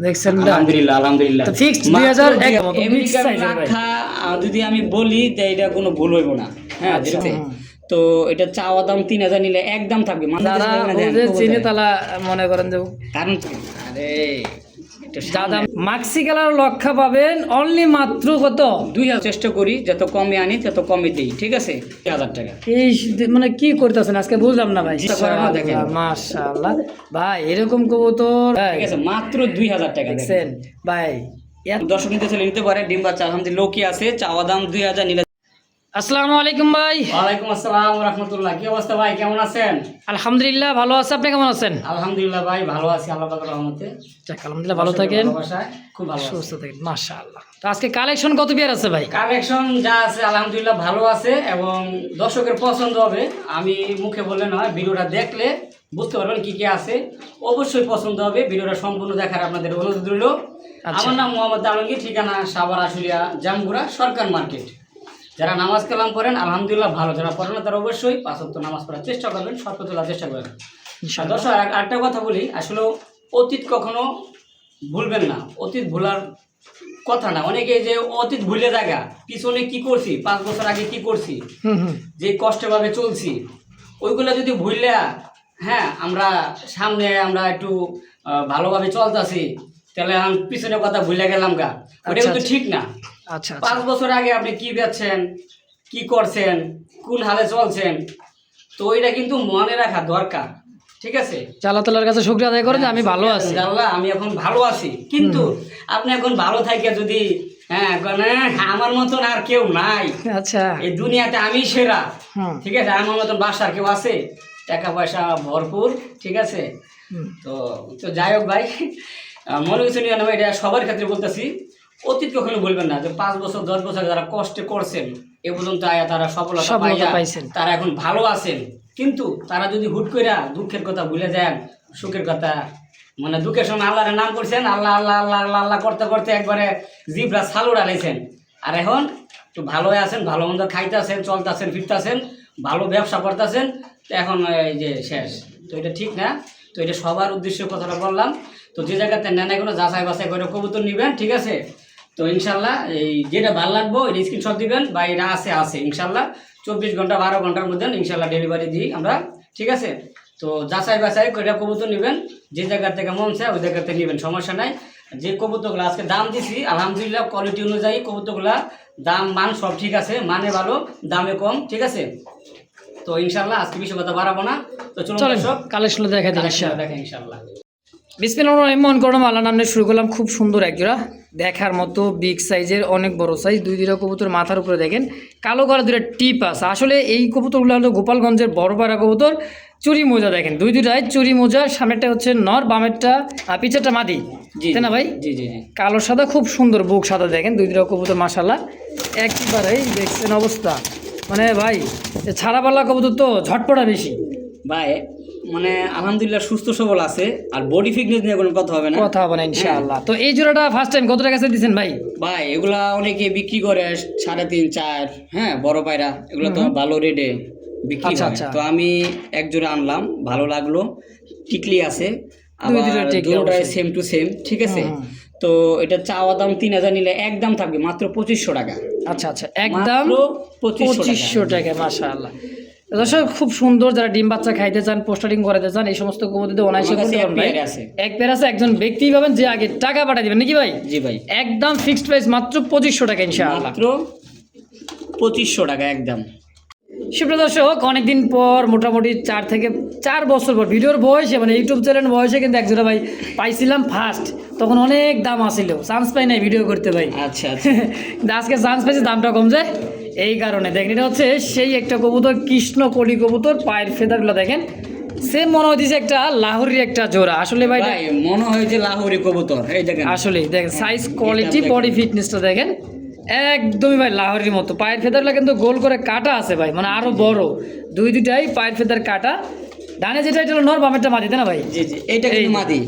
দেখছেন? আলহামদুলিল্লাহ আলহামদুলিল্লাহ। তো ফিক্সড 2001 মতো ফিক্সড আমেরিকান সাইজের ভাই। রাখা যদি আমি বলি তো এটা কোনো ভুল হইব না। হ্যাঁ আচ্ছা, ঠিক আছে। তো এটা চাওয়া দাম 3000 নিলে একদম থাকবে। যারা ওদের চিনে তারা মনে করেন যে কারণ আরে এটা দাদা মাক্সি কালার লক্ষা পাবেন অনলি মাত্র কত 2000 চেষ্টা করি যত কমে আনি তত কমে দিই, ঠিক আছে? 1000 টাকা। এই মানে কি করতেছেন আজকে বুঝলাম না ভাই। চেষ্টা করে না দেখেন। মাশাআল্লাহ ভাই, এরকম কবুতর ঠিক আছে, মাত্র 2000 টাকা দেখছেন ভাই। দর্শক নিতে চলে নিতে পারে। ডিম বাচ্চা আলহামদুলিল্লাহ লোকই আছে, চাওয়া দাম 2000 নিলে। আসসালামু আলাইকুম ভাই। ওয়ালাইকুম আসসালাম ওয়া রাহমাতুল্লাহ। কি অবস্থা ভাই, কেমন আছেন? আলহামদুলিল্লাহ ভালো আছে, আপনি কেমন আছেন? আলহামদুলিল্লাহ ভাই ভালো আছি আল্লাহ পাকের রহমতে। যাক আলহামদুলিল্লাহ ভালো থাকেন, ভালোবাসায় খুব ভালো আছি। সুস্থ থাকেন মাশাআল্লাহ। তো আজকে কালেকশন কত বিয়ার আছে ভাই? কালেকশন যা আছে আলহামদুলিল্লাহ ভালো আছে এবং দর্শকের পছন্দ হবে। আমি মুখে বললে নয়, ভিডিওটা দেখলে বুঝতে পারবেন কি কি আছে। অবশ্যই পছন্দ হবে, ভিডিওটা সম্পূর্ণ দেখার আপনাদের অনুরোধ রইল। আমার নাম মোহাম্মদ আলমগীর, ঠিকানা সাভার আশুলিয়া জামগুড়া সরকার মার্কেট। যারা নামাজ কালাম করেন আলহামদুলিল্লাহ ভালো, যারা পড়েন না তারা অবশ্যই 5 ওয়াক্ত নামাজ পড়ার চেষ্টা করবেন, সৎ তোলার চেষ্টা করবেন। দর্শক আরেকটা কথা বলি, আসলে অতীত কখনো ভুলবেন না। অতীত ভুলার কথা না। অনেকে যে অতীত ভুলে দেখা, পিছনে কি করছি, 5 বছর আগে কি করছি, যে কষ্টভাবে চলছি, ওইগুলো যদি ভুললে হ্যাঁ আমরা সামনে আমরা একটু ভালোভাবে চলতেছি, তাহলে আমি পিছনের কথা ভুলে গেলাম গা, ওটা কিন্তু ঠিক না। আচ্ছা 5 বছর আগে আপনি কি বেচছেন, কি করছেন, কোন হালে চলছেন, তো এটা কিন্তু মনে রাখা দরকার, ঠিক আছে? আল্লাহ তাআলার কাছে শুকরিয়া আদায় করেন যে আমি ভালো আছি। আল্লাহ আমি এখন ভালো আছি, কিন্তু আপনি এখন ভালো থাকে যদি হ্যাঁ আমার মতন আর কেউ নাই, আচ্ছা এই দুনিয়াতে আমি সেরা, হুম। ঠিক আছে? আমার মতন বাসার কেউ আছে, টাকা পয়সা ভরপুর, ঠিক আছে? তো তো যাই হোক ভাই, মনে কিছু নিয়ে নেবো, এটা সবার ক্ষেত্রে বলতেছি। অতীত কখনো বলবেন না যে 5 বছর 10 বছর যারা কষ্টে করছেন এ পর্যন্ত আয়া তারা সফলতা পাইছেন, তারা এখন ভালো আছেন। কিন্তু তারা যদি হুট করে দুঃখের কথা ভুলে যান, সুখের কথা, মানে দুঃখের সময় আল্লাহর নাম করছেন, আল্লাহ আল্লাহ আল্লাহ আল্লাহ আল্লাহ করতে করতে একবারে জিভরা ছালু ডালাইছেন, আর এখন একটু ভালো হয়ে আছেন, ভালো মন্দ খাইতেছেন, চলতেছেন, ফিরতেছেন, ভালো ব্যবসা করতেছেন, তো এখন এই যে শেষ। তো এটা ঠিক না। তো এটা সবার উদ্দেশ্যে কথাটা বললাম। তো যে জায়গাতে নেন এগুলো যাচাই বাছাই করে কবুতর নেবেন, ঠিক আছে? তো ইনশাল্লাহ এই যেটা ভালো লাগবো এটা স্ক্রিনশট দিবেন, বা এটা আছে ইনশাল্লাহ 24 ঘন্টা 12 ঘন্টার মধ্যে ইনশাল্লাহ ডেলিভারি দিই আমরা, ঠিক আছে? তো যাচাই বাছাই করে কবুতর নেবেন, যে জায়গা থেকে মন চায় ওই জায়গাতে নেবেন, সমস্যা নাই। যে কবুতরগুলো আজকে দাম দিছি আলহামদুলিল্লাহ কোয়ালিটি অনুযায়ী কবুতরগুলা দাম মান সব ঠিক আছে, মানে ভালো, দামে কম, ঠিক আছে? তো ইনশাল্লাহ আজকে বেশি কথা বাড়াবো না। তো চলুন দর্শক কালেকশন দেখা দিন দেখেন ইনশাল্লাহ। বিসমিল্লাহির রহমানির রহিম। আল্লাহর নামে শুরু করলাম। খুব সুন্দর একজোড়া দেখার মতো বিগ সাইজের, অনেক বড় সাইজ, দুইটা কবুতর মাথার উপরে দেখেন কালো কালো দুটো টিপ আছে। আসলে এই কবুতরগুলো হলো গোপালগঞ্জের বড় পাড়া কবুতর, চুরি মোজা দেখেন, দুইটাই চুরি মোজা, সামনেরটা হচ্ছে নর, বামেরটা পিছেরটা মাদি, তাই না ভাই? জি জি জি। কালো সাদা, খুব সুন্দর বুক সাদা দেখেন, দুইটা কবুতর মাশাআল্লাহ একবারেই দেখছেন অবস্থা। মানে ভাই ছাড়া পাল্লা কবুতর তো ঝটপটা বেশি ভাই, মানে আলহামদুলিল্লাহ সুস্থ সবল আছে, আর বডি ফিটনেস নিয়ে কোনো কথা হবে না, কথা হবে না ইনশাআল্লাহ। তো এই জোড়াটা ফার্স্ট টাইম কত টাকা দিচ্ছেন ভাই? ভাই এগুলা অনেকে বিক্রি করে 3.5 4, হ্যাঁ বড় পায়রা, এগুলো তো ভালো রেটে বিক্রি হয়। তো আমি এক জোড়া আনলাম, ভালো লাগলো, টিকলি আছে, আবার দুটোটাই সেম টু সেম, ঠিক আছে? তো এটা চাওয়া দাম 3000 নিলে একদম থাকবে মাত্র 2500 টাকা। আচ্ছা আচ্ছা, একদম 2500 টাকা মাশাআল্লাহ। দর্শক খুব সুন্দর, যারা ডিম বাচ্চা খাইতে চান, পোস্টারিং করাতে চান, এই সমস্ত কবুতরদের অনায়াসে করতে পারবেন ভাই। এক পেয়ার আছে, একজন ব্যক্তি পাবেন যে আগে টাকা পাঠিয়ে দিবেন নাকি ভাই? জি ভাই, একদম ফিক্সড প্রাইস মাত্র 2500 টাকা ইনশাআল্লাহ, মাত্র 2500 টাকা একদম। সুপ্রিয় দর্শক, অনেকদিন পর মোটামুটি 4 থেকে 4 বছর পর ভিডিওর বয়সে, মানে ইউটিউব চ্যানেল বয়সে কিন্তু একজোড়া ভাই পাইছিলাম ফার্স্ট, তখন অনেক দাম আসছিল, চান্স পাই নাই ভিডিও করতে ভাই। আচ্ছা আচ্ছা। আজকে চান্স পেয়েছি, দামটা কম যায় এই কারণে। দেখেন এটা হচ্ছে সেই একটা কবুতর, কৃষ্ণ কলি কবুতর, পায়ের ফেদারগুলো দেখেন সেম মনে হইতেছে একটা লাহোরির একটা জোড়া। আসলে ভাই মনে হয় যে লাহোরি কবুতর, এই দেখেন আসলে দেখেন সাইজ, কোয়ালিটি, বডি ফিটনেসটা দেখেন একদমই ভাই লাহোরির মতো। পায়ের ফেদারগুলো কিন্তু গোল করে কাটা আছে ভাই, মানে আরো বড়, দুইটাই পায়ের ফেদার কাটা। ডানে যেটা এটা হলো নর, বামেরটা মাদি, তাই না ভাই? জি জি, এটা কিন্তু মাদি।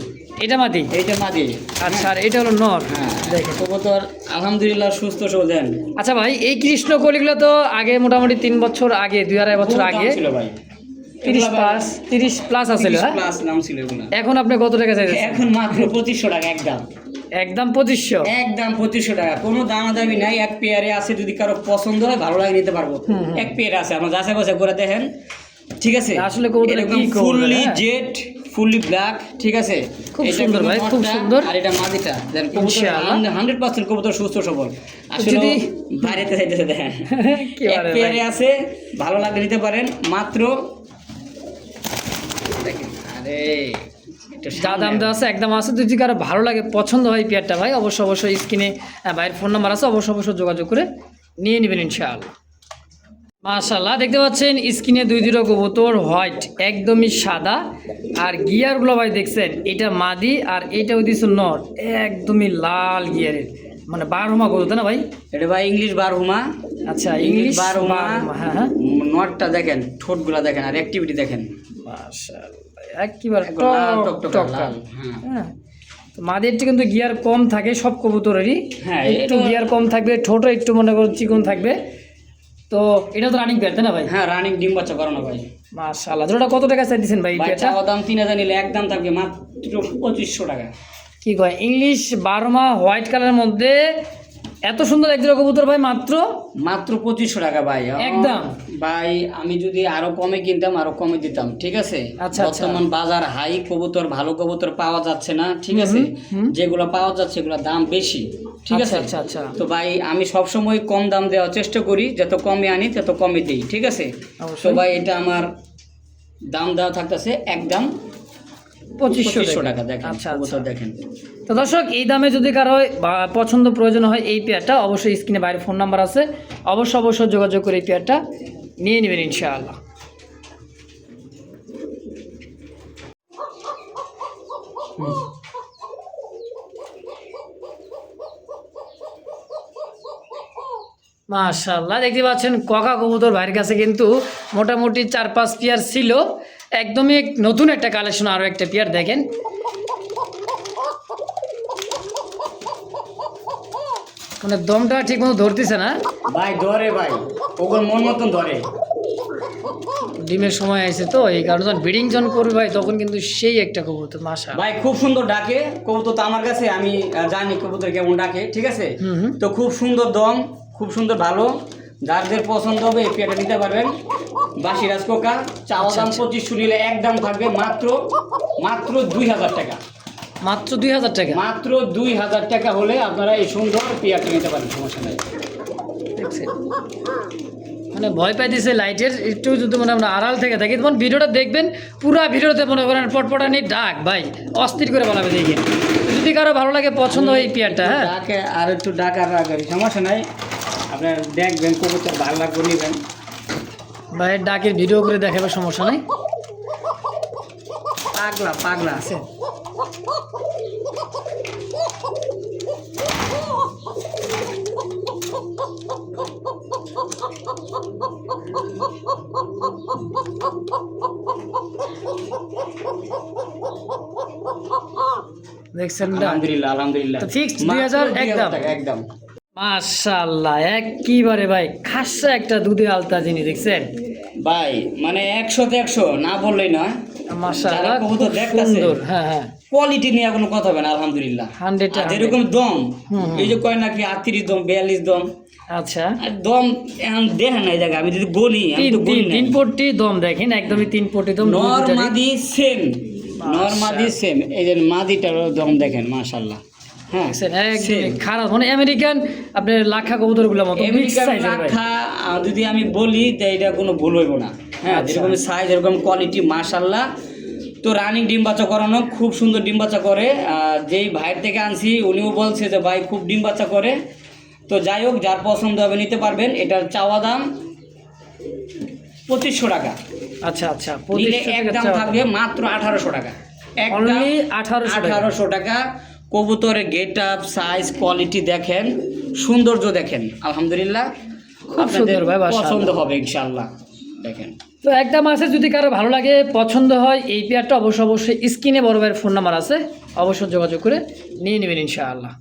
এটা মাদি, এইটা মাদি। আচ্ছা আর এটা হলো নর। হ্যাঁ দেখেন কবুতর আলহামদুলিল্লাহ সুস্থ সবল দেন। আচ্ছা ভাই এই কৃষ্ণ কলিগুলো তো আগে মোটামুটি 3 বছর আগে 2-2.5 বছর বহুত দাম আগে ছিল ভাই, 30 প্লাস আছিল, হ্যাঁ? প্লাস দাম ছিল এগুলো। এখন আপনি কত টাকা চাইছেন? এখন মাত্র 2500 টাকা একদম, একদম 2500। একদম 2500 টাকা, কোনো দামাদামি নাই। এক পেয়ারে আছে, যদি কারো পছন্দ হয় ভালো লাগে নিতে পারবো। এক পেয়ারে আছে, আমার যাচাই বাছাই করে দেখেন, ঠিক আছে? আসলে কবুতরটা কি কবুতর, ফুললি হ্যাঁ? জেড, ফুললি ব্ল্যাক, ঠিক আছে? খুব এটা সুন্দর হলো ভাই, খুব নটটা, সুন্দর। আর এটা মাদিটা। দেন কবুতর ইনশাআল্লাহ। 100% কবুতর সুস্থ সবল। আসলে যদি- বাইরেতে যাইতেছে দেখেন, কি এক বলে ভাই? পেয়ারে আছে, ভালো লাগলে নিতে পারেন। মাত্র দেখেন, আরে একটু যা সামনে দাম দেওয়া আছে একদম আছে, যদি কারো ভালো লাগে পছন্দ হয় পেয়ারটা ভাই অবশ্যই স্ক্রিনে ভাইয়ের ফোন নাম্বার আছে, অবশ্যই যোগাযোগ করে নিয়ে নেবেন ইনশাআল্লাহ। মাশাআল্লাহ দেখতে পাচ্ছেন স্ক্রিনে 2 কবুতর হোয়াইট একদমই সাদা, আর গিয়ারগুলো ভাই দেখছেন, এটা মাদি আর এটা হইতেছে নর, একদমই লাল গিয়ারের, মানে 12 কবুতর না ভাই? এটা ভাই ইংলিশ বারহুমা। আচ্ছা ইংলিশ বারহুমা, হ্যাঁ হ্যাঁ। নটটা দেখেন, ঠোঁটগুলা দেখেন, আর অ্যাক্টিভিটি দেখেন, মাশাআল্লাহ একেবারে একদম লাল টকটকে টক লাল। হ্যাঁ হ্যাঁ। তো মাদেরটা কিন্তু গিয়ার কম থাকে সব কবুতরেরই, হ্যাঁ, একটু এটা- গিয়ার কম থাকবে, ঠোঁটও একটু মনে করো চিকন থাকবে। তো এটা তো রানিং পেয়ার তাই না ভাই? হ্যাঁ, রানিং ডিম বাচ্চা করানো ভাই। মাশাআল্লাহ জোড়াটা কত টাকা চাই দিচ্ছেন ভাই ভাই পেয়ারটা? চাওয়া দাম 3000 নিলে একদম থাকবে মাত্র 2500 টাকা। কি কয় ইংলিশ 12 হোয়াইট কালারের মধ্যে এত সুন্দর এক জোড়া কবুতর ভাই মাত্র 2500 টাকা ভাই একদম। ভাই আমি যদি আরো কমে কিনতাম আরো কমে দিতাম, ঠিক আছে? আচ্ছা, আচ্ছা। বর্তমান বাজার হাই, কবুতর ভালো কবুতর পাওয়া যাচ্ছে না, ঠিক আছে? যেগুলো পাওয়া যাচ্ছে এগুলো দাম বেশি, ঠিক আচ্ছা আছে? আচ্ছা আচ্ছা তো ভাই আমি সবসময় কম দাম দেওয়ার চেষ্টা করি, যত কমে আনি তত কমে দিই, ঠিক আছে? তো অবশ্যই। ভাই এটা আমার দাম দেওয়া থাকতেছে একদম 2500 টাকা। দেখেন আচ্ছা কবুতর আচ্ছা। দেখেন। তো দর্শক এই দামে যদি কারো বা পছন্দ প্রয়োজন হয় এই পেয়ারটা, অবশ্যই স্ক্রিনে বাইরে ফোন নাম্বার আছে, অবশ্যই যোগাযোগ করে এই পেয়ারটা নিয়ে নেবেন ইনশাআল্লাহ। মাশাআল্লাহ দেখতে পাচ্ছেন ককা কবুতর ভাইয়ের কাছে কিন্তু মোটামুটি 4-5 পেয়ার ছিল, একদমই নতুন একটা কালেকশন, আরও একটা পেয়ার দেখেন। মানে দমটা ঠিক মতো ধরতেছে না, ভাই ধরে ভাই, ওগুলো মন মতন ধরে। ডিমের সময় আছে তো এই কারণে যখন ব্রিডিং যখন করবে ভাই তখন কিন্তু সেই একটা কবুতর মাশাআল্লাহ। ভাই খুব সুন্দর ডাকে কবুতর, তো আমার কাছে আমি জানি কবুতর কেমন ডাকে, ঠিক আছে? তো খুব সুন্দর দম, খুব সুন্দর ভালো, যাদের পছন্দ হবে এই পেয়ারটা নিতে পারবেন। বাসিরাজ কোকা চাওয়া দাম 2500 নিলে একদম থাকবে মাত্র 2000 টাকা। মাত্র 2000 টাকা মাত্র 2000 টাকা হলে আপনারা এই সুন্দর পেয়ারটা নিতে পারেন, সমস্যা নাই। দেখছেন? মানে ভয় পাইতেছে লাইটের, একটু যদি মনে আমরা আড়াল থেকে থাকি তখন ভিডিওটা দেখবেন, পুরা ভিডিওতে মনে করেন পটপটানি ডাক ভাই অস্থির করে বানাবে দেখে। যদি কারো ভালো লাগে পছন্দ হয় এই পেয়ারটা, হ্যাঁ ডাকে আর একটু ডাকার রাখার সমস্যা নাই, আপনার দেখবেন কবুতর ভালো লাগবে নিবেন। ভাইয়ের ডাকের ভিডিও করে দেখাবে, সমস্যা নাই। পাগলা পাগলা আছে। দেখছেন আলহামদুলিল্লাহ আলহামদুলিল্লাহ। তো fixed মাত্র 2000 2000 একদম। টাকা, একদম। মাশাআল্লাহ একেবারে ভাই খাসা একটা দুধে আলতা জিনিস দেখছেন ভাই মানে 100-তে 100 না বললেই নয়। মাশাআল্লাহ যারা খুব কবুতর দেখতাছে, সুন্দর, হ্যাঁ হ্যাঁ কোয়ালিটি নিয়ে কোনো কথা হবে না, আলহামদুলিল্লাহ। 100 আর যেরকম দম, এই যে কয় নাকি 38 দম 42 দম, আচ্ছা আর দম এখন দেখেন না এই জায়গায়, আমি যদি বলি আমি তো বলি না। 3 পট্টি দম দেখেন, একদমই 3 পট্টি দম নরমাদি সেম, নরমাদি সেম। এই যে মাদিটার দম দেখেন মাশাআল্লাহ। হ্যাঁ একদমই খারাপ, মানে আমেরিকান আপনার লাখা কবুতরগুলোর মতো বিগ আমেরিকান সাইজের ভাই। রাখা যদি আমি বলি তো এটা কোনো ভুল হইব না। হ্যাঁ, আচ্ছা। যেরকম সাইজ এরকম কোয়ালিটি মাশাআল্লাহ। তো রানিং ডিম বাচ্চা করানো, খুব সুন্দর ডিম বাচ্চা করে। যেই ভাইয়ের থেকে আনছি উনিও বলছে যে ভাই খুব ডিম বাচ্চা করে। তো যাই হোক, যার পছন্দ হবে নিতে পারবেন। এটার চাওয়া দাম 2500 টাকা, আচ্ছা আচ্ছা নিলে 2500 একদম টাকা থাকবে মাত্র 1800 টাকা। Only 1800 টাকা। কবুতরের গেট আপ, সাইজ, কোয়ালিটি দেখেন, সৌন্দর্য দেখেন, আলহামদুলিল্লাহ খুব সুন্দর ভাই, মাশাআল্লাহ। পছন্দ হবে ইনশাআল্লাহ। দেখেন। তো একদম আছে, যদি কারো ভালো লাগে পছন্দ হয় এই পেয়ারটা অবশ্যই স্ক্রিনে বড় ভাইয়ের ফোন নাম্বার আছে, অবশ্যই যোগাযোগ করে নিয়ে নেবেন ইনশাআল্লাহ।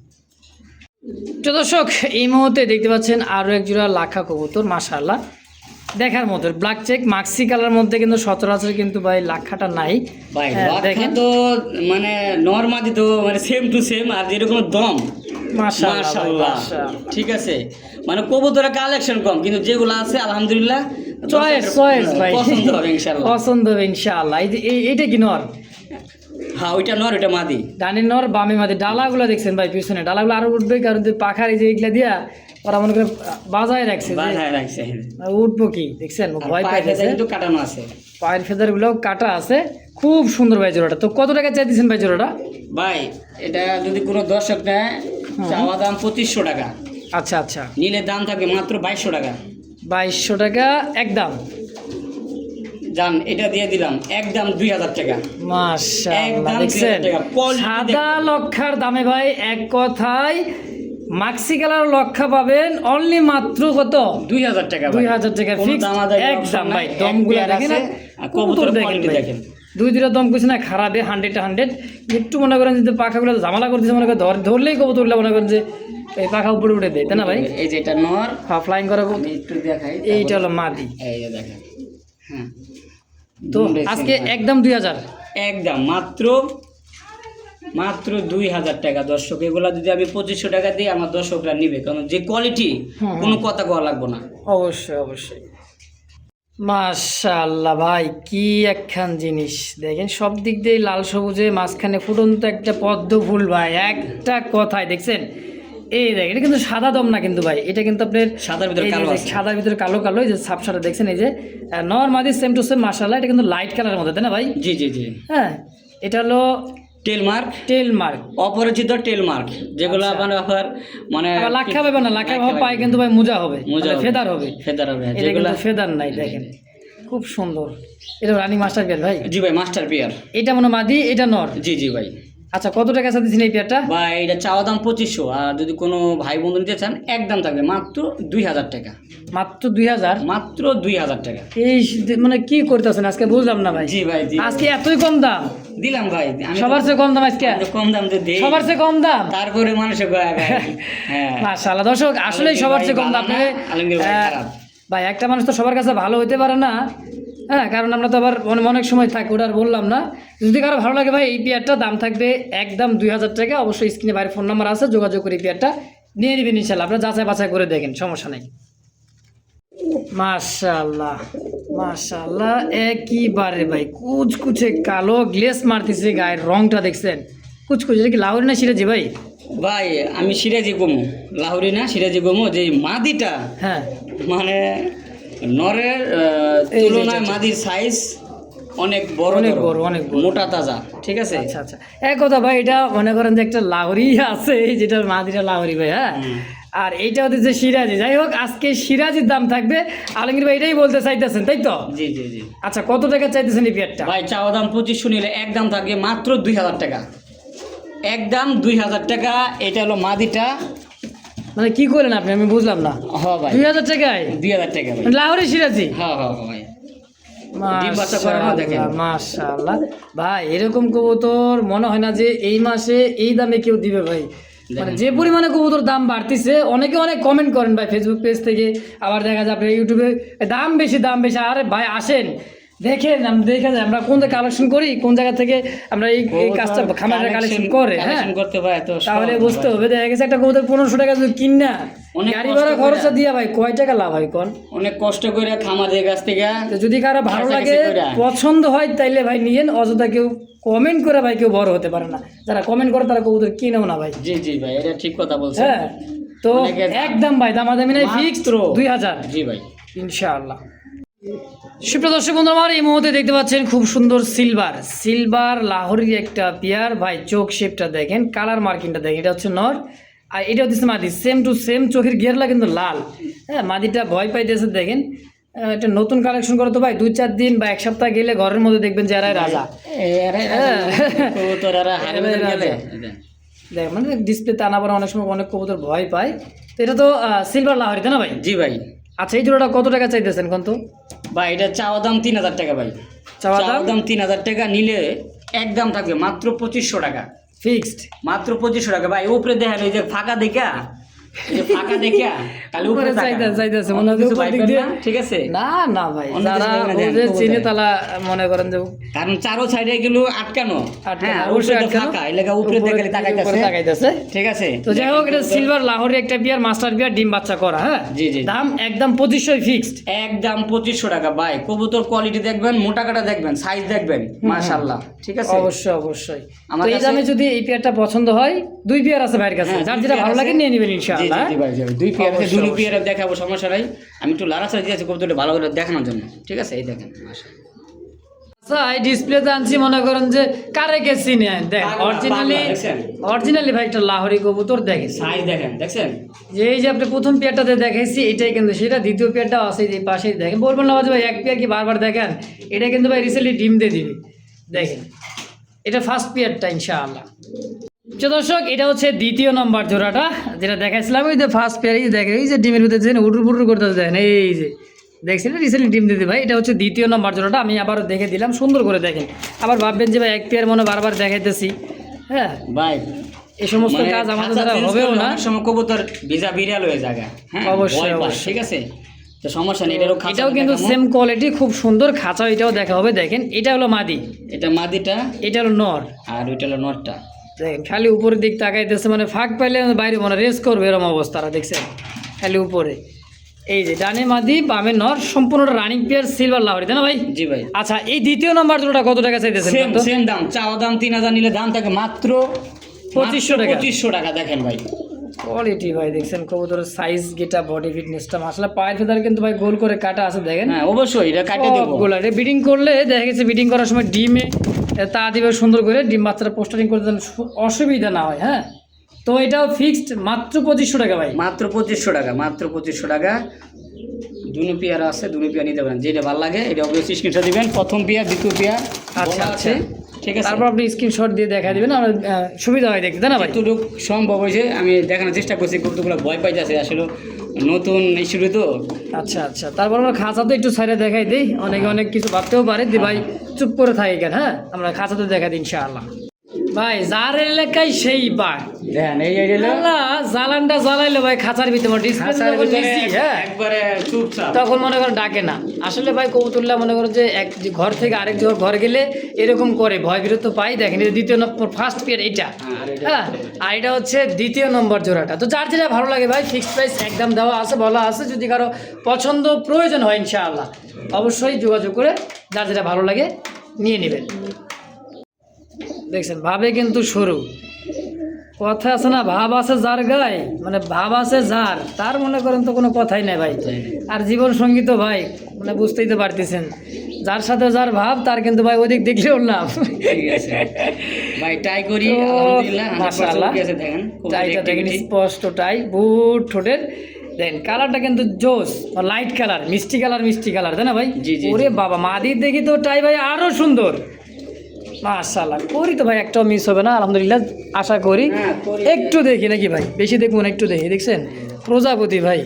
তো দর্শক এই মুহূর্তে দেখতে পাচ্ছেন আরও এক জোড়া লাখা কবুতর, মাশাআল্লাহ দেখার মতো ব্ল্যাক চেক মাক্সি কালার মধ্যে, কিন্তু সচরাচর কিন্তু ভাই লাখাটা নাই ভাই দেখেন দেখেন তো মানে নরমালি তো মানে সেম টু সেম, আর যেরকম দম মাশাআল্লাহ মাশাআল্লাহ, ঠিক আছে। মানে কবুতরের কালেকশন কম, কিন্তু যেগুলো আছে আলহামদুলিল্লাহ চয়েস ভাই, পছন্দ হবে ইনশাআল্লাহ, পছন্দ হবে ইনশাআল্লাহ। এই যে এইটা কি নর? হ্যাঁ ওইটা নর, ওইটা মাদি। ডানের নর বামে মাদি। ডালাগুলো দেখছেন ভাই পিছনে, ডালাগুলো আরো উঠবে, কারণ যে পাখার এই যে এগুলা দিয়া ওরা মনে করে বাজায় রাখছে, বাঁধায় রাখছে, উঠবো কি দেখছেন, ভয় পাইতেছে। কিন্তু কাটানো আছে, পায়ের ফেদার গুলো কাটা আছে, খুব সুন্দর ভাই জোড়াটা। তো কত টাকা চাই দিচ্ছেন ভাই জোড়াটা? ভাই এটা যদি কোনো দর্শক নেয় চাওয়া দাম 2500 টাকা, আচ্ছা আচ্ছা, নিলে দাম থাকবে মাত্র 2200 টাকা। 2200 টাকা একদম জান, এটা দিয়ে দিলাম একদম 2000 টাকা। মাশাআল্লাহ, একদম দেখছেন 2000 টাকা। Quality সাদা লক্ষার দামে ভাই, এক কথায় মাক্সি কালার লক্ষা পাবেন অনলি মাত্র কত? 2000 টাকা। 2000 টাকা কোনো ফিক্স দামাদামি একদম option ভাই। নাই, দমগুলো এক দেখেন, পেয়ার আছে, আর কবুতরের দেখেন quality ভাই, দেখেন। দুই দুইটা দম কিছু না খারাপে 100 একটু মনে করেন যদি পাখাগুলো ঝামেলা করতেছে, মনে করেন ধরলেই কবুতরগুলো মনে করেন যে এই পাখা উপরে উঠে দেয়, তাই না ভাই? এই যে এটা নর, ফ্লাইং করা আমি একটু দেখাই। এইটা হলো মাদি। এই যে দেখেন, হ্যাঁ তো আজকে একদম 2000, একদম মাত্র 2000 টাকা। দর্শক এগুলা যদি আমি 2500 টাকা দিই আমার দর্শকরা নিবে, কারণ যে কোয়ালিটি কোনো কথা কওয়া লাগবে না। অবশ্যই মাশাআল্লাহ ভাই, কি একখান জিনিস দেখেন, সব দিক দিয়ে লাল সবুজে মাঝখানে ফুটন্ত একটা পদ্ম ফুল ভাই, একটা কথায় দেখছেন। এই দেখেন এটা কিন্তু সাদা দম না কিন্তু ভাই, এটা কিন্তু আপনার সাদার ভিতরে এই যে কালো আছে। সাদার ভিতরে কালো কালো, এই যে সাপসাটা দেখছেন, এই যে নরমাদি সেম টু সেম মাশাআল্লাহ, এটা কিন্তু লাইট কালারের মধ্যে, তাই না ভাই? জি জি জি, হ্যাঁ এটা হলো টেল মার্ক, টেল মার্ক, অপরিচিত টেল মার্ক, যেগুলো মানে আবার মানে আবার লাক্ষা পাবে না, লাক্ষা পায় কিন্তু ভাই মোজা হবে, ফেদার হবে, ফেদার হবে, এটা যেগুলো কিন্তু ফেদার নাই। দেখেন খুব সুন্দর, এটা রানী মাস্টার পেয়ার ভাই। জি ভাই, মাস্টার পেয়ার। এটা মনে মাদি, এটা নর। জি জি ভাই। আচ্ছা কত টাকা সাথে দিচ্ছেন এই পেয়ারটা? ভাই এটা চাওয়া দাম 2500, আর যদি কোনো ভাই বন্ধু নিতে চান একদম থাকবে মাত্র 2000 টাকা। মাত্র 2000? মাত্র 2000 টাকা। এই মানে কি করতেছেন আজকে, বুঝলাম না ভাই। জি ভাই জি, আজকে এতই কম দাম দিলাম ভাই, আমি সবার চেয়ে কম দাম আজকে, তো কম দাম তো দেই, সবার চেয়ে কম দাম। তারপরে মানুষে গায় ভাই। হ্যাঁ মাশাআল্লাহ দর্শক, আসলেই সবার চেয়ে কম দাম। ভালো না, আলমগীর ভাই খারাপ। ভাই একটা মানুষ তো সবার কাছে ভালো হইতে পারে না, হ্যাঁ, কারণ আমরা তো আবার অনেক সময় থাকি, ওটা আর বললাম না। যদি কারো ভালো লাগে ভাই এই পেয়ারটা দাম থাকবে একদম 2000 টাকা। অবশ্যই স্ক্রিনে বাইরের ফোন নাম্বার আছে, যোগাযোগ করে এই পেয়ারটা নিয়ে নেবেন ইনশাআল্লাহ। আপনারা যাচাই বাছাই করে দেখেন, সমস্যা নেই। মাশাআল্লাহ মাশাআল্লাহ, একইবারে ভাই কুচকুচে কালো, গ্লেস মারতেছে, গায়ের রংটা দেখছেন কুচকুচে। এটা কি লাহোরি না সিরাজি ভাই? ভাই আমি সিরাজি গমু, লাহোরি না সিরাজি গমু। যে মাদিটা হ্যাঁ মানে নরের এই যে তুলনায় এটা। মাদির সাইজ অনেক বড়, অনেক বড়, অনেক বড়। মোটা তাজা, ঠিক আছে। আচ্ছা আচ্ছা, এক কথা ভাই, এটা মনে করেন যে একটা লাহোরি আছে, যেটা মাদিটা লাহোরি ভাই, হ্যাঁ, আর এইটা হচ্ছে সিরাজি। যাই হোক আজকে সিরাজির দাম থাকবে, আলমগীর ভাই এটাই বলতে চাইতেছেন তাই তো? জি জি জি আচ্ছা কত টাকা চাইতেছেন এই পেয়ারটা? ভাই চাওয়া দাম 2500, নিলে একদম থাকবে মাত্র 2000 টাকা, একদম 2000 টাকা। এটা হলো মাদিটা। মানে কি করলেন আপনি, আমি বুঝলাম না। হ্যাঁ ভাই 2000 টাকায় 2000 টাকা ভাই। লাহোরি সিরাজি? হ্যাঁ হ্যাঁ ভাই, ডিম বাচ্চা করানো দেখেন। মাশাআল্লাহ ভাই, এরকম কবুতর মনে হয় না যে এই মাসে এই দামে কেউ দিবে ভাই। মানে যে পরিমাণে কবুতর দাম বাড়তিছে, অনেকে অনেক কমেন্ট করেন ভাই ফেসবুক পেজ থেকে, আবার দেখা যায় আপনার ইউটিউবে দাম বেশি। আরে ভাই আসেন দেখেন, দেখা যায় আমরা কোন জায়গায় কালেকশন করি, কোন জায়গা থেকে আমরা এই কাজটা খামারের কালেকশন করে, হ্যাঁ, করতে পারে তো তাহলে বুঝতে হবে। দেখা গেছে একটা কবুতর 1500 টাকা যদি কিনা, অনেক গাড়ি কষ্ট ভাড়া করে। খরচা দিয়া ভাই কয় টাকা লাভ হয় কোন? অনেক কষ্ট করে খামারের কাছ থেকে। তো যদি কারো ভালো কাছাকাছি লাগে কইরা। পছন্দ হয় তাইলে ভাই নিয়েন, অযথা কেউ কমেন্ট করে ভাই কেউ বড় হতে পারে না। যারা কমেন্ট করে তারা কবুতর কিনেও না ভাই। জি জি ভাই, এটা ঠিক কথা বলছেন। হ্যাঁ তো অনেকে- একদম ভাই দামাদামি নাই, ফিক্সড 2000 জি ভাই। ইনশাআল্লাহ। সুপ্রিয় দর্শক বন্ধু আমার, এই মুহূর্তে দেখতে পাচ্ছেন খুব সুন্দর সিলভার লাহোরির একটা পেয়ার ভাই। চোখ শেপটা দেখেন, কালার মার্কিংটা দেখেন, এটা হচ্ছে নর আর এটা হচ্ছে মাদি, সেম টু সেম। চোখের গিয়ারলা কিন্তু লাল, হ্যাঁ, মাদিটা ভয় পাইতেছে দেখেন। এটা নতুন কালেকশন করে তো ভাই 2-4 দিন বা 1 সপ্তাহ গেলে ঘরের মধ্যে দেখবেন যে এরাই রাজা। দেখ মানে ডিসপ্লেতে আনা পরে অনেক সময় অনেক কবুতর ভয় পায়। তো এটা তো সিলভার লাহোরি তাই না ভাই? জি ভাই। আচ্ছা এই জোড়াটা কত টাকা চাইতেছেন কোন? তো ভাই এটা চাওয়া দাম 3000 টাকা ভাই। চাওয়া দাম? চাওয়া দাম 3000 টাকা, নিলে একদম থাকবে মাত্র 2500 টাকা, ফিক্সড মাত্র 2500 টাকা ভাই। উপরে দেখেন এই যে ফাঁকা দেখা, এই যে ফাঁকা দেখা তাহলে উপরে চাইতেছে মনে হয় উপর দিক দিয়ে। ঠিক আছে না না ভাই, অন্য যারা কিছু লাগবে না, ওদের দেখেন, চিনে কবুতর। তারা মনে করেন যে কারণ চারো সাইডে এগুলো আটকানো, হ্যাঁ অবশ্যই উপরে তো আটকানো। ফাঁকা, এলাকা উপরে দেখে তাকাইতেছে, তাকাইতেছে। ঠিক আছে। তো যাই হোক, এটা সিলভার লাহোরের একটা বিয়ার, মাস্টার বিয়ার, ডিম বাচ্চা করা। হ্যাঁ জি জি দাম একদম 2500 ফিক্সড, একদম 2500 টাকা ভাই। কবুতর কোয়ালিটি দেখবেন, মোটা কাটা দেখবেন, সাইজ দেখবেন, মাশাআল্লাহ, ঠিক আছে। অবশ্যই অবশ্যই। আমার তো এই কাছে- দামে যদি এই পেয়ারটা পছন্দ হয়, 2 পেয়ার আছে ভাইয়ের কাছে, হ্যাঁ, যার দুই যেটা পেয়ার ভালো আছে। লাগে নিয়ে নেবেন জি জি ইনশাআল্লাহ। জি ভাই, জি ভাই। দুই পেয়ার আছে, অবশ্যই, দুই পেয়ার দেখাবো, সমস্যা নাই। আমি একটু লাড়া ছাড়া দিয়েছি কবুতরটা ভালো করে দেখানোর জন্য, ঠিক আছে। এই দেখেন মাশাআল্লাহ, আচ্ছা, এই ডিসপ্লেতে আনছি, মনে করেন যে কারে কে চিনে দেখ, পাগলা, অরিজিনালি পাগলা, দেখছেন? অরিজিনালি ভাই একটা লাহোরি কবুতর দেখেছি। সাইজ দেখেন, দেখছেন? যে এই যে আপনি প্রথম পেয়ারটাতে দেখাইছি, এটাই কিন্তু সেটা। দ্বিতীয় পেয়ারটাও আছে এই পাশেই, দেখেন। বলবেন না যে ভাই এক পেয়ার কি বারবার দেখেন, এটা কিন্তু ভাই রিসেন্টলি ডিম দিয়ে দিবে, দেখেন। এটা ফার্স্ট পেয়ারটা ইনশাআল্লাহ। তো দর্শক, এটা হচ্ছে দ্বিতীয় নম্বর জোড়াটা, যেটা দেখাইছিলাম। ওই যে ফার্স্ট পেয়ার, এই দেখেন, এই যে ডিমের ভিতরে দেখেন উটুর পুটুর করতে দেখেন, এই যে দেখছিলেন রিসেন্টলি ডিম দিতে ভাই। এটা হচ্ছে দ্বিতীয় নম্বর জোড়াটা, আমি আবারও দেখে দিলাম, সুন্দর করে দেখেন। আবার ভাববেন যে ভাই এক পেয়ার মনে বারবার দেখাইতেছি। হ্যাঁ ভাই এই সমস্ত মানে কাজ আমাদের খাঁচা দ্বারা change হবেও করলে না। অনেক সময় কবুতর ভিজা বিড়াল হয়ে যায়, হ্যাঁ অবশ্যই, ভয় পায়, অবশ্যই। ঠিক আছে। তো সমস্যা নেই, এটারও খাঁচা এটাও কিন্তু দেখাবো। সেম কোয়ালিটি, খুব সুন্দর খাঁচা, এটাও দেখা হবে। দেখেন, এটা হলো মাদি, এটা মাদিটা, এটা হলো নর। আর ওইটা হলো নটটা। দেখেন খালি উপরের দিক তাকাইতেছে, মানে ফাঁক পাইলে বাইরে মনে রেস করবে এরকম অবস্থাটা, দেখছেন খালি উপরে। এই যে ডানে মাদি, বামে নর, সম্পূর্ণটা রানিং পেয়ার, সিলভার লাহোরি, তাই না ভাই? জি ভাই। আচ্ছা, এই দ্বিতীয় নম্বর জোড়াটা কত টাকা চাইতেছেন? সেম সেম দাম, চাওয়া দাম 3000, নিলে দাম থাকে মাত্র 2500 টাকা। 2500 টাকা। দেখেন ভাই কোয়ালিটি ভাই, দেখছেন কবুতরের সাইজ, গেটা, বডি ফিটনেসটা মাশাআল্লাহ। পায়ের ফেদার কিন্তু ভাই গোল করে কাটা আছে, দেখেন। হ্যাঁ অবশ্যই এটা কাটে দেবো। বিডিং করলে দেখা গেছে, বিডিং করার সময় ডিমে তা দিবে সুন্দর করে, ডিম বাচ্চারা পোস্টারিং করতে যেন অসুবিধা না হয়। হ্যাঁ, তো এটাও ফিক্সড মাত্র 2500 টাকা ভাই। মাত্র 2500 টাকা, মাত্র 2500 টাকা। দুনো পেয়ার আছে, দুনো পেয়ার নিতে পারেন, যেটা ভালো লাগে এটা অবশ্যই স্ক্রিনশট দিবেন। প্রথম পেয়ার, দ্বিতীয় পেয়ার আচ্ছা, আছে, ঠিক আছে। তারপর আপনি স্ক্রিনশট দিয়ে দেখা দিবেন, আমরা সুবিধা হয় দেখতে, তাই না ভাই? যতটুকু সম্ভব হয়েছে আমি দেখানোর চেষ্টা করছি। কতগুলো ভয় পাইতেছে আসলে, নতুন শুরু তো। আচ্ছা আচ্ছা, তারপর আমরা খাঁচা তো একটু সাইডে দেখাই দিই। অনেকে অনেক কিছু ভাবতেও পারে যে ভাই চুপ করে থাকে কেন। হ্যাঁ, আমরা খাঁচা তো দেখাই দিই ইনশাআল্লাহ। ভাই যার এলাকায় সেই বাঘ, দেখেন এই হলো আল্লাহ, জ্বালানটা জ্বালাইলো ভাই খাঁচার ভিতরে, ডিসপ্লে খাঁচার যখন ভিতরে নিছি, হ্যাঁ একবারে চুপচাপ। তখন মনে করেন ডাকে না। আসলে ভাই কবুতরলা মনে করেন যে এক যে ঘর থেকে আরেক ঘর গেলে এরকম করে, ভয় বিরত পাই। দেখেন এটা দ্বিতীয় নম্বর, ফার্স্ট পেয়ার এইটা। হ্যাঁ, আর এটা হচ্ছে দ্বিতীয় নম্বর জোড়াটা। তো যার যেটা ভালো লাগে ভাই, ফিক্সড প্রাইস একদম দেওয়া আছে, বলা আছে। যদি কারো পছন্দ প্রয়োজন হয় ইনশাআল্লাহ অবশ্যই যোগাযোগ করে যার যেটা ভালো লাগে নিয়ে নেবেন। দেখছেন ভাবে কিন্তু সরু কথা আছে না, ভাব আছে যার গায়ে, মানে ভাব আছে যার, তার মনে করেন তো কোনো কথাই নাই ভাই। আর জীবন সঙ্গী তো ভাই মানে বুঝতেই তো পারতেছেন, যার সাথে যার ভাব তার কিন্তু ভাই ওদিক দেখলেও না। ঠিক আছে ভাই, ট্রাই করি তো, আলহামদুলিল্লাহ, মাশাআল্লাহ। 100% আছে। দেখেন খুব টাইটা দেখেন activity। স্পষ্ট টাই, বুট ঠোঁটের দেন কালারটা কিন্তু জোস, লাইট কালার, মিষ্টি কালার, তাই না ভাই? জি, জি, ওরে বাবা, মাদির দেখি তো টাই ভাই আরো সুন্দর, মাশাআল্লাহ। করি তো ভাই, একটাও মিস হবে না আলহামদুলিল্লাহ, আশা করি। হ্যাঁ, করি। একটু দেখি নাকি ভাই, বেশি দেখবো না, একটু দেখি। দেখছেন প্রজাপতি ভাই,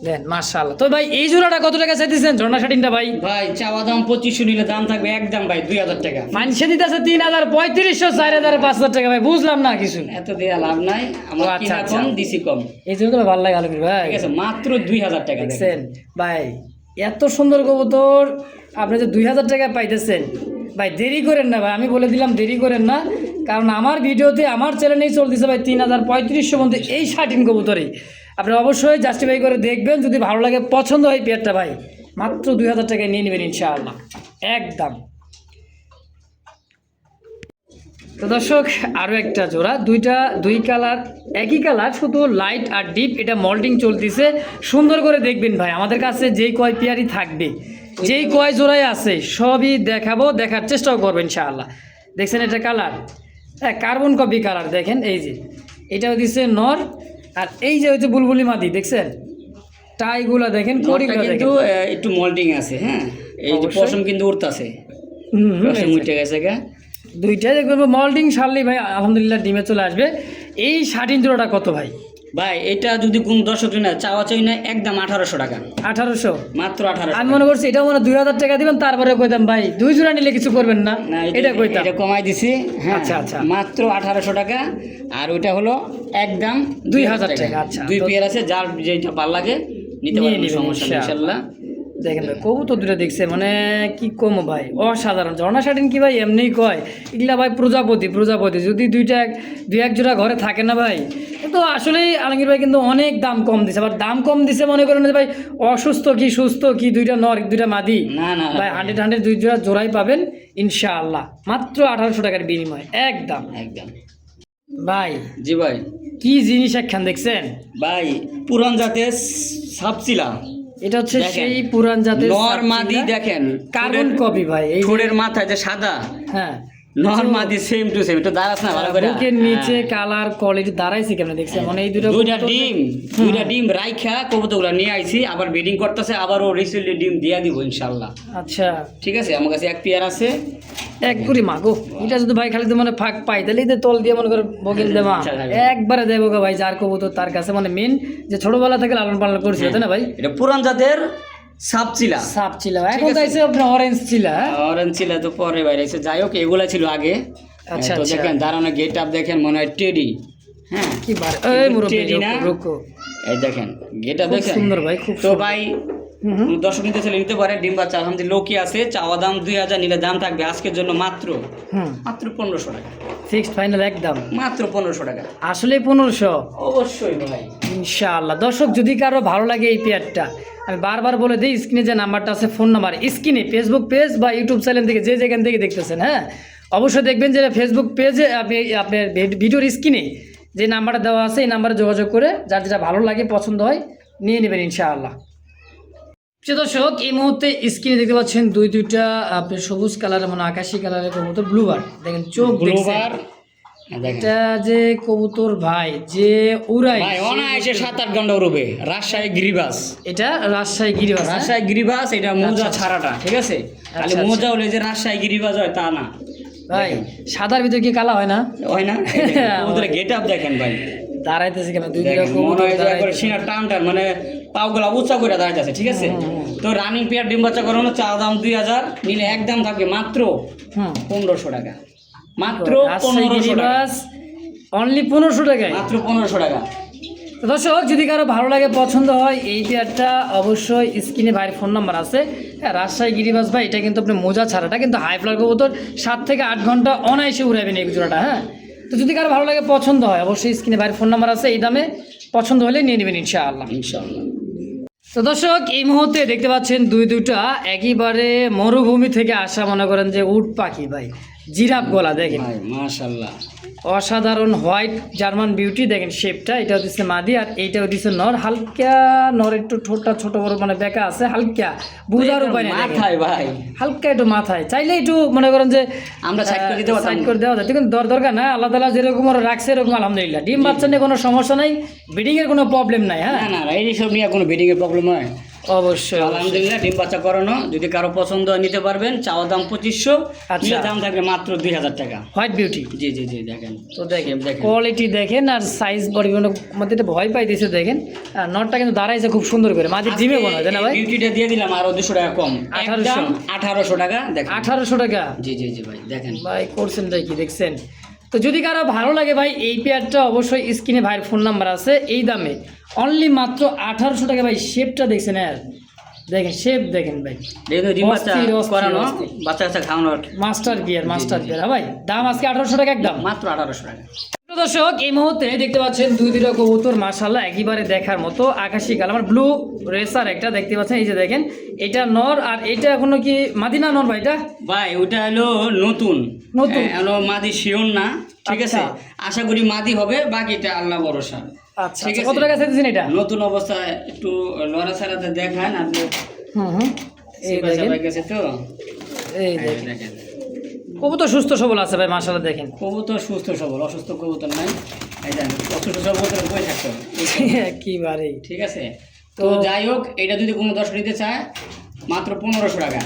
দেন মাশাআল্লাহ। তো ভাই এই জোড়াটা কত টাকা চাইতেছেন ঝর্ণা শাটিনটা ভাই? ভাই চাওয়া দাম 2500, নিলে দাম থাকবে একদম ভাই 2000 টাকা। মানুষে দিতেছে 3000, 3500, 4000, 5000 টাকা ভাই, বুঝলাম না কিছু। এত দেয়া লাভ নাই, আমার ও, আচ্ছা, কিনা আচ্ছা। কম, দিছি কম, এই জন্য তো ভালো লাগে আলমগীর ভাই। ঠিক আছে। মাত্র 2000 টাকা। দেখেন দেখছেন ভাই, এত সুন্দর কবুতর আপনি যে 2000 টাকা পাইতেছেন ভাই, দেরি করেন না ভাই, আমি বলে দিলাম দেরি করেন না। কারণ আমার ভিডিওতে, আমার চ্যানেলেই চলতেছে ভাই 3000, 3500 মধ্যে এই শার্টিন কবুতরই। আপনি অবশ্যই জাস্টিফাই করে দেখবেন, যদি ভালো লাগে, পছন্দ হয় পেয়ারটা ভাই, মাত্র 2000 টাকায় নিয়ে নেবেন ইনশাআল্লাহ একদম। তো দর্শক, আরও একটা জোড়া, দুই কালার, একই কালার, শুধু লাইট আর ডিপ। এটা মল্টিং চলতেছে, সুন্দর করে দেখবেন ভাই। আমাদের কাছে যেই কয় পেয়ারই থাকবে, যেই কয় জোড়াই আছে, সবই দেখাবো, দেখার চেষ্টাও করবেন ইনশাআল্লাহ। দেখছেন এটা কালার, হ্যাঁ কার্বন কপি কালার। দেখেন এই যে এটাও দিচ্ছে নর, আর এই যে হচ্ছে বুলবুলি মাদি, দেখছেন টাইগুলা দেখেন, নটটা কড়িগুলা কিন্তু দেখেন। একটু মোল্ডিং আছে, হ্যাঁ এই যে অবশ্যই। পশম কিন্তু উঠতাছে, পশম উঠে গেছে গা। দুইটাই দেখবেন মল্টিং সারলেই ভাই আলহামদুলিল্লাহ ডিমে চলে আসবে। এই শার্টিন জোড়াটা কত ভাই? ভাই এটা যদি কোন দর্শক না চাওয়া চাই না একদম 1800 টাকা, 1800। মাত্র 1800। আমি মনে করছি এটা মনে 2000 টাকা দিবেন, তারপরে কইতাম ভাই 2 জোড়া নিলে কিছু করবেন না, না এটা কইতাম। এটা কমাই দিছি, হ্যাঁ আচ্ছা, আচ্ছা। মাত্র 1800 টাকা। আর ওইটা হলো একদম 2000 টাকা। আচ্ছা, দুই তো- পেয়ার আছে, যার যেটা ভালো লাগে নিতে নিয়ে পারবেন, নিবেন সমস্যা নেই ইনশাআল্লাহ। ইনশাআল্লাহ। দেখেন ভাই কবুতর দুটো দেখছে মানে কি কম ভাই, অসাধারণ। ঝর্ণা শাটিন কি ভাই এমনি কয়, এগুলা ভাই প্রজাপতি প্রজাপতি। যদি দুই এক জোড়া ঘরে থাকে না ভাই, তো আসলেই আলমগীর ভাই কিন্তু অনেক দাম কম দিছে। আবার দাম কম দিছে মনে করেন যে ভাই অসুস্থ কি সুস্থ কি, দুইটা নর দুইটা মাদি না না ভাই 100 দুই জোড়া জোড়াই পাবেন ইনশাআল্লাহ, মাত্র 1800 টাকার বিনিময় একদম। একদম। ভাই জি ভাই, কি জিনিস একখান দেখছেন ভাই পুরান জাতের সাপচিলা, এটা হচ্ছে দেখেন, সেই পুরান জাতের নর মাদি দেখেন, কার্বন কপি ভাই, এই যে- ঠোঁটের মাথায় যে সাদা, হ্যাঁ নর মাদি সেম টু সেম। একটু দাঁড়াস না ভালো করে, বুকের নিচে হ্যাঁ। কালার কোয়ালিটি দাঁড়াইছে কেমন দেখছেন, মানে এই দুইটা কবুতর- দুইটা ডিম রাইখা কবুতরগুলো নিয়ে আইছি, আবার ব্রিডিং করতেছে, আবার ও রিসেন্টলি ডিম দিয়া দিব ইনশাআল্লাহ। আচ্ছা ঠিক আছে, আমার কাছে এক পেয়ার আছে। এক পুরি মাগো, এটা যদি ভাই খালি তো মানে ফাঁক পাই তাহলে এদের তল দিয়ে মনে করে বগিল দেওয়া আচ্ছা, একবারে দেবো গা ভাই, যার কবুতর তার কাছে মানে মেন যে ছোটবেলা থেকে লালন পালন করছিল তাই না ভাই। এটা পুরান জাতের সাপচিলা, সাপ ছিল, এখন তো আছে আপনার অরেঞ্জ ছিল। হ্যাঁ অরেঞ্জ ছিল তো পরে বাইরে এসে, যাই হোক এগুলা ছিল আগে। আচ্ছা, তো আচ্ছা। দেখেন দাঁড়ানো গেট আপ দেখেন, মনে হয় টেডি। হ্যাঁ কি বার এই মুরব্বি টেডি না, রুকো, এই দেখেন গেট আপ খুব দেখেন সুন্দর ভাই, খুব তো সুন্দর। ভাই হুম হুম, দর্শক নিতে চলে নিতে পারে। ডিম বাচ্চা আলহামদুলিল্লাহ লোকি আছে, চাওয়া দাম 2000, নিলে দাম থাকবে আজকের জন্য মাত্র হুম 1500 টাকা, ফিক্সড ফাইনাল একদম, মাত্র 1500 টাকা। আসলে 1500 অবশ্যই ভাই, ইনশাআল্লাহ। দর্শক যদি কারো ভালো লাগে এই পেয়ারটা, আমি বারবার বলে দিই স্ক্রিনে যে নাম্বারটা আছে, ফোন নাম্বার স্ক্রিনে, ফেসবুক পেজ বা ইউটিউব চ্যানেল থেকে যে যেখান থেকে দেখতেছেন, হ্যাঁ অবশ্যই দেখবেন যে ফেসবুক পেজে আপনি আপনার ভিডিওর স্ক্রিনে যে নাম্বারটা দেওয়া আছে এই নাম্বারে যোগাযোগ করে যার যেটা ভালো লাগে পছন্দ হয় নিয়ে নেবেন ইনশাআল্লাহ। প্রিয় দর্শক এই মুহূর্তে স্ক্রিনে দেখতে পাচ্ছেন দুইটা আপনি সবুজ কালারের মানে আকাশি কালারের কবুতর ব্লুবার, দেখেন চোখ দেখছেন, ব্লুবার দেখেন এটা যে কবুতর ভাই যে উড়াই, ভাই অনায়াসে 7-8 ঘন্টা উড়বে। রাজশাহী গিরিবাস, এটা রাজশাহী গিরিবাস, হ্যাঁ? রাজশাহী গিরিবাস, এটা মোজা আচ্ছা, ছাড়াটা, ঠিক আছে? খালি আচ্ছা। মোজা হলে যে রাজশাহী গিরিবাস হয় তা না ভাই সাদার ভিতরে কি কালা হয় না, হয় না। কবুতরের গেট আপ দেখেন ভাই, দাঁড়াইতেছে কেন দুই দুইটা দেখেন, মনে কবুতর হয় যে একবারে দাঁড়াইতেছে। সিনা টান টান, মানে পাগুলা উঁচা করে দাঁড়াইতেছে, ঠিক আছে? তো রানিং পেয়ার ডিম বাচ্চা করানো চা দাম 2000, নিলে একদম থাকবে মাত্র হুম 1500 টাকা, মাত্র রাজশাহী 1500 টাকা, গিরিবাস অনলি 1500 টাকায়। মাত্র 1500 টাকা। তো দর্শক যদি কারো ভালো লাগে পছন্দ হয় এই পেয়ারটা অবশ্যই স্ক্রিনে ভাইয়ের ফোন নাম্বার আছে, হ্যাঁ রাজশাহী গিরিবাস ভাই, এটা কিন্তু আপনি মোজা ছাড়াটা কিন্তু হাই ফ্লার কবুতর 7 থেকে 8 ঘন্টা অনায়াসে উড়াবেন এই জোড়াটা। হ্যাঁ তো যদি কারো ভালো লাগে পছন্দ হয় অবশ্যই স্ক্রিনে ভাইয়ের ফোন নাম্বার আছে, এই দামে পছন্দ হলে নিয়ে নেবেন ইনশাআল্লাহ। ইনশাআল্লাহ। তো দর্শক এই মুহূর্তে দেখতে পাচ্ছেন দুইটা একেবারে মরুভূমি থেকে আসা মনে করেন যে উট পাখি ভাই, জিরাফ গলা দেখেন, ভাই মাশাআল্লাহ, অসাধারণ হোয়াইট জার্মান বিউটি দেখেন শেপটা, এটা হচ্ছে মাদি আর এইটা হচ্ছে নর। হালকা নর, একটু ঠোঁটটা ছোট বড় মানে বেঁকা আছে, হালকা বুঝার উপায় নেই দেখেন। মাথায় ভাই হালকা একটু মাথায় চাইলে একটু মনে করেন যে আমরা সাইড করে দিতে পারতাম। সাইড করে দেওয়া যায়, কিন্তু দরকার না, আল্লাহ তাআলা যেরকম ওরা রাখছে এরকম আলহামদুলিল্লাহ। ডিম বাচ্চা নিয়ে কোনো সমস্যা নাই, ব্রিডিং এর কোনো প্রবলেম নাই। হ্যাঁ না না, এইসব নিয়ে কোনো বেডিং এর প্রবলেম হয় অবশ্যই আলহামদুলিল্লাহ। ডিম বাচ্চা করানো, যদি কারো পছন্দ হয় নিতে পারবেন, চাওয়া দাম 2500, আচ্ছা। নিলে দাম থাকবে মাত্র 2000 টাকা। হোয়াইট বিউটি, জি জি জি, দেখেন তো দেখেন দেখেন কোয়ালিটি দেখেন আর সাইজ পরিমাণের মধ্যে এটা ভয় পাইতেছে দেখেন। আর নটটা কিন্তু দাঁড়াইছে খুব সুন্দর করে, মাঝে ডিমে মনে হয় তাই না ভাই। বিউটিটা দিয়ে দিলাম আরো 200 টাকা কম, 1800 একদম 1800 টাকা। দেখেন 1800 টাকা জি জি জি ভাই, দেখেন ভাই করছেন তাই কি দেখছেন। তো যদি কারো ভালো লাগে ভাই এই পেয়ারটা অবশ্যই স্ক্রিনে ভাইয়ের ফোন নাম্বার আছে, এই দামে অনলি মাত্র 1800 টাকা ভাই। শেপটা দেখছেন আর দেখেন, শেপ দেখেন ভাই, দেখুন ডিম বাচ্চা অস্থির, অস্থির, করানো, অস্থির। বাচ্চা কাচ্চা খাওয়ানোর মাস্টার গিয়ার ভাই, দাম আজকে 1800 টাকা একদম। মাত্র 1800 টাকা। তো দর্শক এই মুহূর্তে দেখতে পাচ্ছেন দুইটা কবুতর মাশাআল্লাহ একেবারে দেখার মতো আকাশি কালার ব্লু রেসার একটা দেখতে পাচ্ছেন, এই যে দেখেন এটা নর আর এটা এখনো কি মাদিনা নর ভাই এটা? ভাই ওটা হলো নতুন নতুন। হলো মাদি শিওর না, ঠিক আছে? আচ্ছা। আশা করি মাদি হবে, বাকিটা আল্লাহ ভরসা। আচ্ছা ঠিক আচ্ছা, আছে। কত টাকা চাইতেছেন এটা? নতুন অবস্থায় একটু লড়াছাড়াতে দেখান আপনি, হুম এই দেখেন, সবাই গেছে তো, এই এই দেখেন দেখেন কবুতর সুস্থ সবল আছে ভাই মাশাআল্লাহ দেখেন। কবুতর সুস্থ সবল, অসুস্থ কবুতর নাই। এই দেখেন অসুস্থ সবল কবুতর বই থাকতে হবে, একেবারে ঠিক আছে? তো যাই হোক, এটা যদি কোনো দর্শক নিতে চায় মাত্র 1500 টাকা।